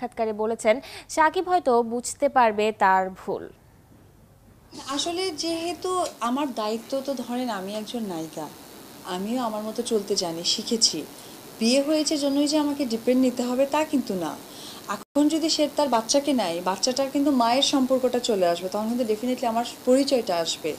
সাক্ষাৎকারে বলেছেন শাকিব হয়তো বুঝতে পারবে তার ভুল। আসলে যেহেতু আমার দায়িত্ব, তো ধরেন আমি একজন নায়িকা, আমিও আমার মতো চলতে জানি, শিখেছি। বিয়ে হয়েছে জন্যই যে আমাকে ডিপেন্ড নিতে হবে তা কিন্তু না। এখন যদি সে তার বাচ্চাকে নেয়, বাচ্চাটার কিন্তু মায়ের সম্পর্কটা চলে আসবে, তখন কিন্তু ডেফিনেটলি আমার পরিচয়টা আসবে।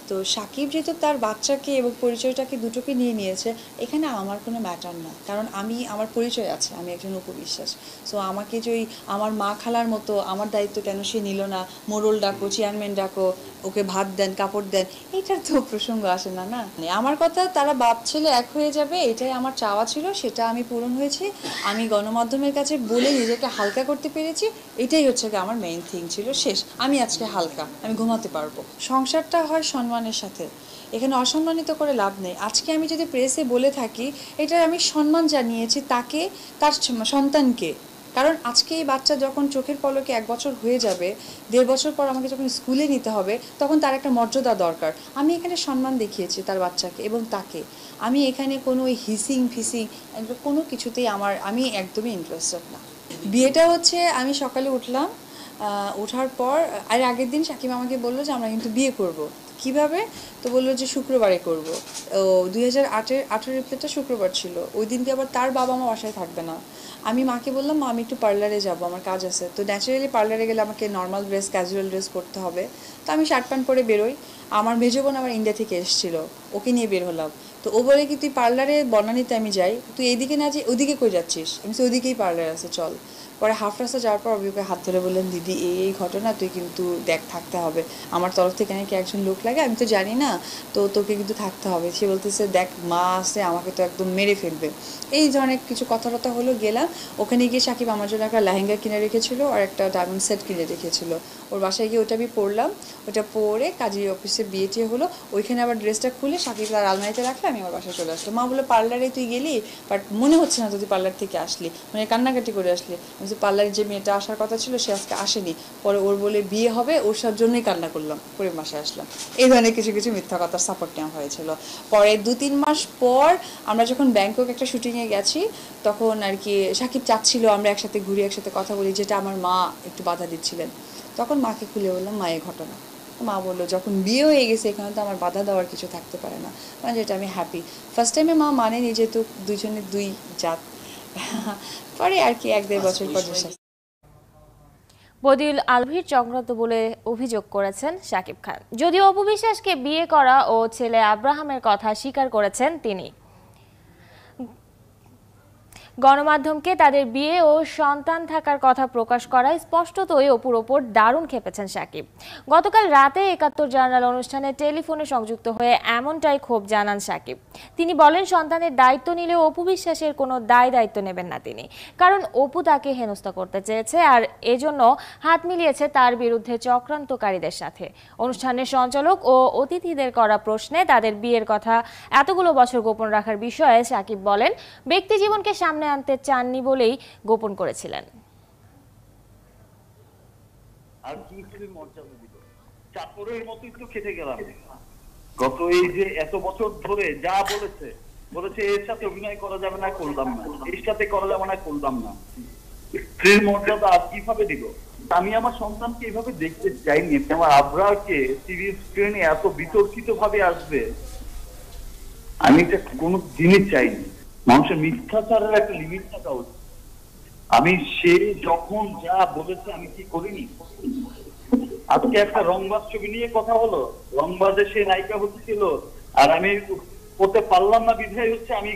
তো সাকিব যেহেতু তার বাচ্চাকে এবং পরিচয়টাকে দুটোকে নিয়ে নিয়েছে, এখানে আমার কোনো ম্যাটার না, কারণ আমার পরিচয় আছে, আমি একজন উপবিশ্বাস। সো আমাকে যে ওই আমার মা খালার মতো আমার দায়িত্ব কেন সে নিল না, মোড়ল ডাকো, চেয়ারম্যান ডাকো, ওকে ভাত দেন, কাপড় দেন, এইটার তো প্রসঙ্গ আসে না। না, আমার কথা তারা বাপ ছেলে এক হয়ে যাবে, এটাই আমার চাওয়া ছিল, সেটা আমি পূরণ হয়েছি। আমি গণমাধ্যমের কাছে বলে নিজেকে হালকা করতে পেরেছি, এটাই হচ্ছে কি আমার মেইন থিং ছিল। শেষ, আমি আজকে হালকা, আমি ঘুমাতে পারবো। সংসারটা হয় সম্মানের সাথে, এখানে অসম্মানিত করে লাভ নেই। আজকে আমি যদি প্রেসে বলে থাকি, এটা আমি সম্মান জানিয়েছি তাকে, তার সন্তানকে। কারণ আজকে এই বাচ্চা যখন চোখের পলকে 1 বছর হয়ে যাবে, 1.5 বছর পর আমাকে যখন স্কুলে নিতে হবে, তখন তার একটা মর্যাদা দরকার। আমি এখানে সম্মান দেখিয়েছি তার বাচ্চাকে এবং তাকে। আমি এখানে কোনো ওই হিসিং ফিসিং এগুলো কোনো কিছুতেই আমি একদমই ইন্টারেস্টেড না। বিয়েটা হচ্ছে, আমি সকালে উঠলাম, ওঠার পর আর আগের দিন সাকিব আমাকে বললো যে আমরা কিন্তু বিয়ে করব। কিভাবে? তো বললো যে শুক্রবারে করব। ও 2018 এপ্রিলটা শুক্রবার ছিল, ওই দিনকে আবার তার বাবা মা বাসায় থাকবে না। আমি মাকে বললাম, মা আমি একটু পার্লারে যাব, আমার কাজ আছে। তো ন্যাচারালি পার্লারে গেলে আমাকে নর্মাল ড্রেস, ক্যাজুয়াল ড্রেস পরতে হবে। তো আমি শার্ট প্যান্ট পরে বেরোই। আমার মেজো বোন আবার ইন্ডিয়া থেকে এসেছিলো, ওকে নিয়ে বের হলাম। তো ও বলে কি, তুই পার্লারে বনানীতে আমি যাই, তুই এইদিকে না যে ওদিকে কই যাচ্ছিস? আমি তো ওদিকেই পার্লার আছে, চল। পরে হাফ রাস্তা যাওয়ার পর অভিকে হাত ধরে বললেন, দিদি এই ঘটনা, তুই কিন্তু দেখ, থাকতে হবে। আমার তরফ থেকে নাকি একজন লোক লাগে, আমি তো জানি না, তো তোকে কিন্তু থাকতে হবে। সে বলতেছে, দেখ মা আসে, আমাকে তো একদম মেরে ফেলবে। এই ধরনের কিছু কথাবার্তা হলো। গেলাম, ওখানে গিয়ে সাকিব আমার জন্য একটা লেহেঙ্গা কিনে রেখেছিল আর একটা ডায়মন্ড সেট কিনে রেখেছিল। ওর বাসায় গিয়ে ওটা আমি পরলাম। ওটা পরে কাজের অফিসে বিয়ে টিয়ে হলো, ওইখানে আবার ড্রেসটা খুলে সাকিব তার আলমারিতে রাখলে আমি আমার বাসায় চলে আসলাম। মা বলে, পার্লারে তুই গেলি, বাট মনে হচ্ছে না তুই পার্লার থেকে আসলি, মানে কান্নাকাটি করে আসলি। আমি যে পার্লারে যে মেয়েটা আসার কথা ছিল সে আজকে আসেনি, পরে ওর বলে বিয়ে হবে, ওর সব জন্যই কান্না করলাম, করে বাসায় আসলাম। এই ধরনের কিছু কিছু মিথ্যা কথার সাপোর্ট নেওয়া হয়েছিল। পরে 2-3 মাস পর আমরা যখন ব্যাংকক একটা শুটিংয়ে গেছি, তখন আর কি সাকিব চাচ্ছিল আমরা একসাথে ঘুরি, একসাথে কথা বলি, যেটা আমার মা একটু বাধা দিচ্ছিলেন। তখন মাকে খুলে বললাম, মায়ের ঘটনা। মা বললো, যখন বিয়ে হয়ে গেছে এখানে তো আমার বাধা দেওয়ার কিছু থাকতে পারে না, মানে যেটা আমি হ্যাপি। ফার্স্ট টাইমে মা মানেনি, যেহেতু দুজনের দুই জাত। পরে আর কি 1-1.5 বছর পর বদিউল আলভীর চক্রান্ত বলে অভিযোগ করেছেন শাকিব খান। যদিও অপু বিশ্বাসকে বিয়ে করা ও ছেলে আব্রাহামের কথা স্বীকার করেছেন তিনি। গণমাধ্যমকে তাদের বিয়ে ও সন্তান থাকার কথা প্রকাশ করায় স্পষ্টতই অপুর ওপর দারুণ খেপেছেন শাকিব। গতকাল রাতে ৭১ জার্নাল অনুষ্ঠানে টেলিফোনে সংযুক্ত হয়ে এমনটাই ক্ষোভ জানান শাকিব। তিনি বলেন, সন্তানের দায়িত্ব নিলেও অপু বিশ্বাসের কোনো দায়িত্ব নেবেন না তিনি, কারণ অপু তাকে হেনস্থা করতে চেয়েছে আর এজন্য হাত মিলিয়েছে তার বিরুদ্ধে চক্রান্তকারীদের সাথে। অনুষ্ঠানের সঞ্চালক ও অতিথিদের করা প্রশ্নে তাদের বিয়ের কথা এতগুলো বছর গোপন রাখার বিষয়ে শাকিব বলেন, ব্যক্তি জীবনকে সামনে আনতে চাননি বলেই গোপন করেছিলেন। আর কি করে মর্যাদা দিল, চাকরের মতোই তো খেতে গেলাম। গত এই যে এত বছর ধরে যা বলেছে এর সাথে অভিনয় করা যাবে না, করলাম না, এর সাথে করা যাবে না, করলাম না। স্ত্রীর মর্যাদা আর কিভাবে দিব? আমি আমার সন্তানকে এইভাবে দেখতে চাইনি। আমার আব্রাহকে টিভি স্ক্রিনে এত বিতর্কিত ভাবে আসবে আমি এটা কোনো দিনই চাইনি। মানুষের মিথ্যাচারের একটা লিমিট থাকা উচিত। আমি সে যখন যা বলেছে আমি কি করিনি? আজকে একটা রংবাজ ছবি নিয়ে কথা হলো, রংবাজে সে নায়িকা হচ্ছিল আর আমি করতে পারলাম না, বিধায় হচ্ছে আমি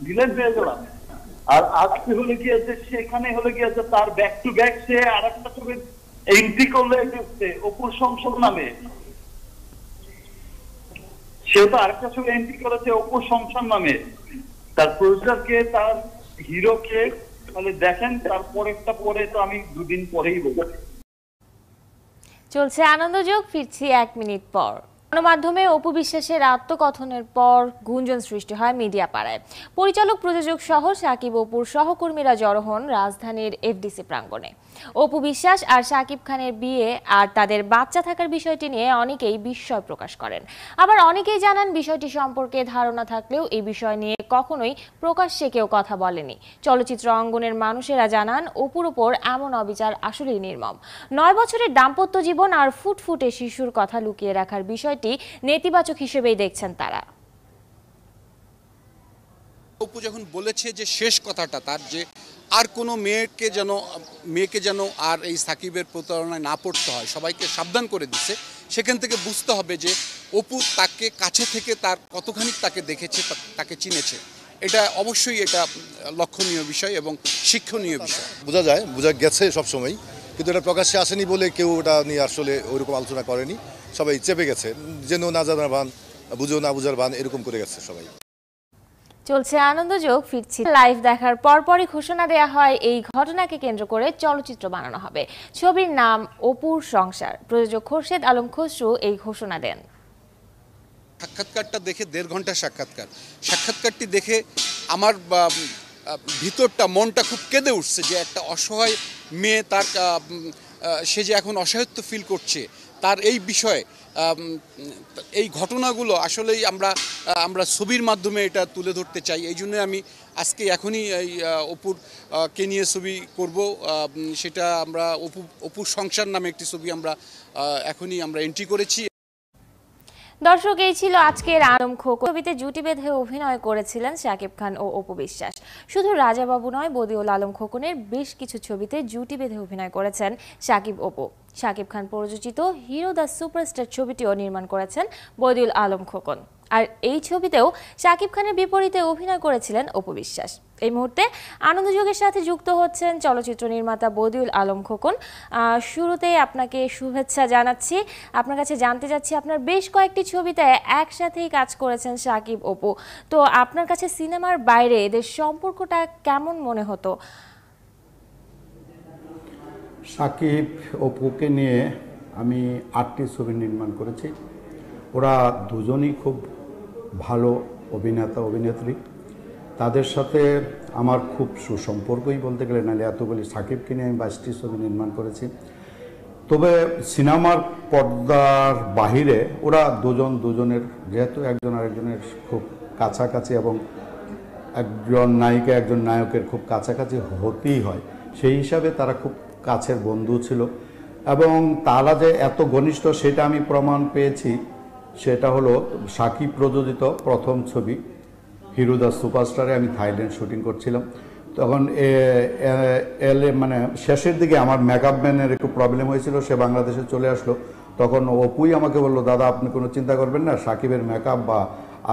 ভিলেন হয়ে গেলাম। আর আজকে হলে গিয়েছে, সেখানে হলে গিয়েছে তার ব্যাক টু ব্যাক সে আর একটা ছবি এন্ট্রি করলে অপুর সংসার নামে। সে তো আরেকটা ছবি এন্ট্রি করেছে অপুর সংসার নামে। তার প্রডিউসারকে, তার হিরোকে, তাহলে দেখেন তারপরেরটা পরে তো আমি 2 দিন পরেই বলবো। চলছে আনন্দযোগ, ফিরছি 1 মিনিট পর। গণমাধ্যমে অপু বিশ্বাসের আত্মকথনের পর গুঞ্জন সৃষ্টি হয় মিডিয়া পাড়ায়। পরিচালক, প্রযোজক সহ শাকিব অপুর সহকর্মীরা জড়ো হন রাজধানীর এফডিসি প্রাঙ্গণে। অপু বিশ্বাস আর শাকিব খানের বিয়ে আর তাদের বাচ্চা থাকার বিষয়টি নিয়ে অনেকেই বিস্ময় প্রকাশ করেন। আবার অনেকেই জানান বিষয়টি সম্পর্কে ধারণা থাকলেও এই বিষয় নিয়ে কখনোই প্রকাশ্যে কেউ কথা বলেনি। চলচ্চিত্র অঙ্গনের মানুষেরা জানান অপুর উপর এমন অবিচার আসলেই নির্মম। 9 বছরের দাম্পত্য জীবন আর ফুটফুটে শিশুর কথা লুকিয়ে রাখার বিষয়টি নেতিবাচক হিসেবেই দেখছেন তারা। অপু যখন বলেছে যে শেষ কথাটা তার, যে আর কোনো মেয়েকে যেন আর এই সাকিবের প্রতারণায় না পড়তে হয়, সবাইকে সাবধান করে দিচ্ছে, সেখান থেকে বুঝতে হবে যে অপু তাকে কাছে থেকে তার কতখানি তাকে দেখেছে, তাকে চিনেছে। এটা অবশ্যই এটা লক্ষণীয় বিষয় এবং শিক্ষণীয় বিষয়। বোঝা গেছে সবসময়, কিন্তু এটা প্রকাশ্যে আসেনি বলে কেউ ওটা নিয়ে আসলে ওইরকম আলোচনা করেনি। সবাই চেপে গেছে, যেন না জানার ভান, বুঝেও না বুঝার ভান, এরকম করে গেছে সবাই। চলছে আনন্দযোগ, ফিরছি লাইভ দেখার পরপরই ঘোষণা দেয়া হয় এই ঘটনাকে কেন্দ্র করে চলচ্চিত্র বানানো হবে। ছবির নাম অপুর সংসার। প্রযোজক খোরশেদ আলম খসরু এই ঘোষণা দেন। সাক্ষাৎকারটা দেখে 1.5 ঘন্টার সাক্ষাৎকারটি দেখে আমার ভিতরটা, মনটা খুব কেঁদে উঠছে যে একটা অসহায় মেয়ে, তার সে যে এখন অসহায়ত্ব ফিল করছে, তার এই বিষয়ে এই ঘটনাগুলো আসলেই আমরা ছবির মাধ্যমে এটা তুলে ধরতে চাই। এই জন্য আমি আজকে এখনই এই অপুর কে নিয়ে ছবি করব, সেটা আমরা অপুর সংসার নামে একটি ছবি এখনই আমরা এন্ট্রি করেছি। দর্শক, এই ছিল আজকের আলম খোকন। ছবিতে জুটি বেঁধে অভিনয় করেছিলেন শাকিব খান ও অপু বিশ্বাস। শুধু রাজাবাবু নয়, বদিউল আলম খোকনের বেশ কিছু ছবিতে জুটি বেঁধে অভিনয় করেছেন শাকিব অপু। শাকিব খান প্রযোজিত হিরো দ্য সুপারস্টার ছবিটিও নির্মাণ করেছেন বদিউল আলম খোকন। আর এই ছবিতেও শাকিব খানের বিপরীতে অভিনয় করেছিলেন অপু বিশ্বাস। এই মুহূর্তে আনন্দযোগের সাথে যুক্ত হচ্ছেন চলচ্চিত্র নির্মাতা বদিউল আলম খোকন। শুরুতেই আপনাকে শুভেচ্ছা জানাচ্ছি। আপনার কাছে জানতে চাচ্ছি, আপনার বেশ কয়েকটি ছবিতে একসাথেই কাজ করেছেন শাকিব অপু, তো আপনার কাছে সিনেমার বাইরে এদের সম্পর্কটা কেমন মনে হতো? শাকিব অপুকে নিয়ে আমি 8টি ছবি নির্মাণ করেছি। ওরা দুজনই খুব ভালো অভিনেতা অভিনেত্রী। তাদের সাথে আমার খুব সুসম্পর্কই বলতে গেলে, নাহলে এতগুলি। সাকিবকে নিয়ে আমি 22টি ছবি নির্মাণ করেছি। তবে সিনেমার পর্দার বাহিরে ওরা দুজনের, যেহেতু একজন আরেকজনের খুব কাছাকাছি এবং একজন নায়িকা একজন নায়কের খুব কাছাকাছি হতেই হয়, সেই হিসাবে তারা খুব কাছের বন্ধু ছিল। এবং তারা যে এত ঘনিষ্ঠ সেটা আমি প্রমাণ পেয়েছি। সেটা হলো শাকিব প্রযোজিত প্রথম ছবি হিরো দ্য সুপারস্টারে আমি থাইল্যান্ড শুটিং করছিলাম। তখন মানে শেষের দিকে আমার মেকআপ ম্যানের একটু প্রবলেম হয়েছিল, সে বাংলাদেশে চলে আসলো। তখন অপুই আমাকে বললো, দাদা আপনি কোনো চিন্তা করবেন না, শাকিবের মেকআপ বা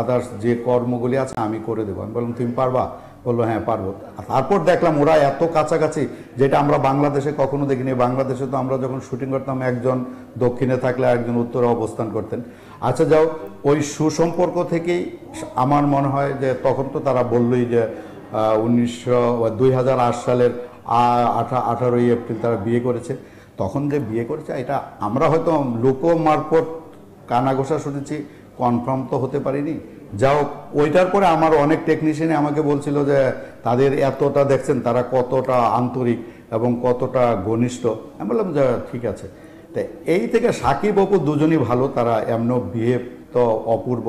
আদার্স যে কর্মগুলি আছে আমি করে দেবো। আমি বললাম তুমি পারবা? বললো হ্যাঁ পারবো। তারপর দেখলাম ওরা এত কাছাকাছি, যেটা আমরা বাংলাদেশে কখনো দেখিনি। বাংলাদেশে তো আমরা যখন শুটিং করতাম একজন দক্ষিণে থাকলে একজন উত্তরে অবস্থান করতেন। আচ্ছা যাও, ওই সুসম্পর্ক থেকেই আমার মনে হয় যে তখন তো তারা বললোই যে 2008 সালের 18ই এপ্রিল তারা বিয়ে করেছে। তখন যে বিয়ে করেছে এটা আমরা হয়তো লোক মারফত কানাঘোষা শুনেছি, কনফার্ম তো হতে পারিনি। যাও, ওইটার পরে আমার অনেক টেকনিশিয়ানে আমাকে বলছিল যে তাদের এতটা দেখছেন, তারা কতটা আন্তরিক এবং কতটা ঘনিষ্ঠ। আমি বললাম যে ঠিক আছে। তো এই থেকে সাকিব অপু দুজনই ভালো, তারা এমন বিহেভ তো অপূর্ব,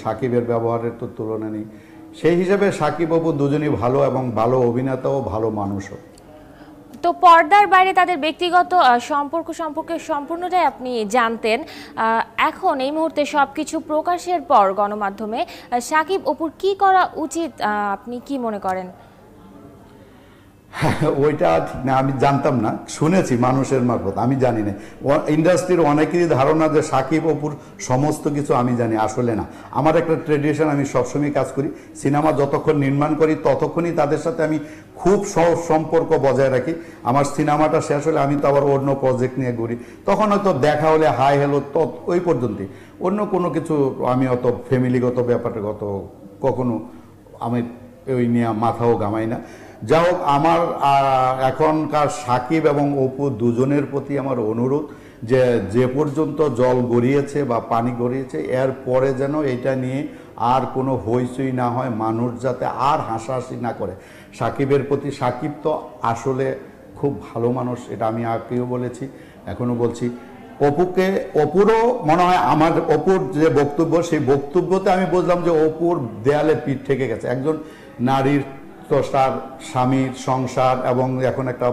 সাকিবের ব্যবহারের তো তুলনা নেই। সেই হিসাবে সাকিব অপু দুজনই ভালো এবং ভালো অভিনেতা ও ভালো মানুষও। তো পর্দার বাইরে তাদের ব্যক্তিগত সম্পর্ক সম্পর্কে সম্পূর্ণটাই আপনি জানতেন। এখন এই মুহূর্তে সবকিছু প্রকাশের পর গণমাধ্যমে শাকিব অপুর কি করা উচিত আপনি কি মনে করেন? ওইটা ঠিক না, আমি জানতাম না, শুনেছি মানুষের মারফত, আমি জানি না। ইন্ডাস্ট্রির অনেকেরই ধারণা যে সাকিব অপুর সমস্ত কিছু আমি জানি, আসলে না। আমার একটা ট্রেডিশন, আমি সবসময় কাজ করি, সিনেমা যতক্ষণ নির্মাণ করি ততক্ষণই তাদের সাথে আমি খুব সম্পর্ক বজায় রাখি। আমার সিনেমাটা শেষ হলে আমি তো আবার অন্য প্রজেক্ট নিয়ে ঘুরি, তখন হয়তো দেখা হলে হাই হ্যালো তো ওই পর্যন্তই। অন্য কোনো কিছু আমি অত ফ্যামিলিগত ব্যাপারটা কখনো আমি ওই নিয়ে মাথাও ঘামাই না। যা হোক, আমার এখনকার সাকিব এবং অপু দুজনের প্রতি আমার অনুরোধ যে পর্যন্ত জল গড়িয়েছে বা পানি গড়িয়েছে, এর পরে যেন এটা নিয়ে আর কোনো হইচই না হয়, মানুষ যাতে আর হাসাহাসি না করে সাকিবের প্রতি। সাকিব তো আসলে খুব ভালো মানুষ, এটা আমি আগেও বলেছি, এখনও বলছি। অপুরও মনে হয় আমার অপুর যে বক্তব্য, সেই বক্তব্যতে আমি বুঝলাম যে অপুর দেয়ালে পিঠ থেকে গেছে। একজন নারীর তো তার স্বামীর সংসার এবং এখন একটা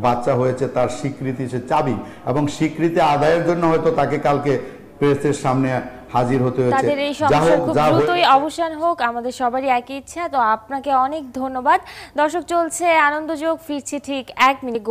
বাচ্চা হয়েছে, তার স্বীকৃতি সে চাবি, এবং স্বীকৃতি আদায়ের জন্য হয়তো তাকে কালকে প্রেসের সামনে হাজির হতে হয়েছে। তাদের এই সমস্যার খুব দ্রুতই অবসান হোক, আমাদের সবারই একই ইচ্ছা। তো আপনাকে অনেক ধন্যবাদ। দর্শক, চলছে আনন্দযোগ, ফিরছি ঠিক 1 মিনিট।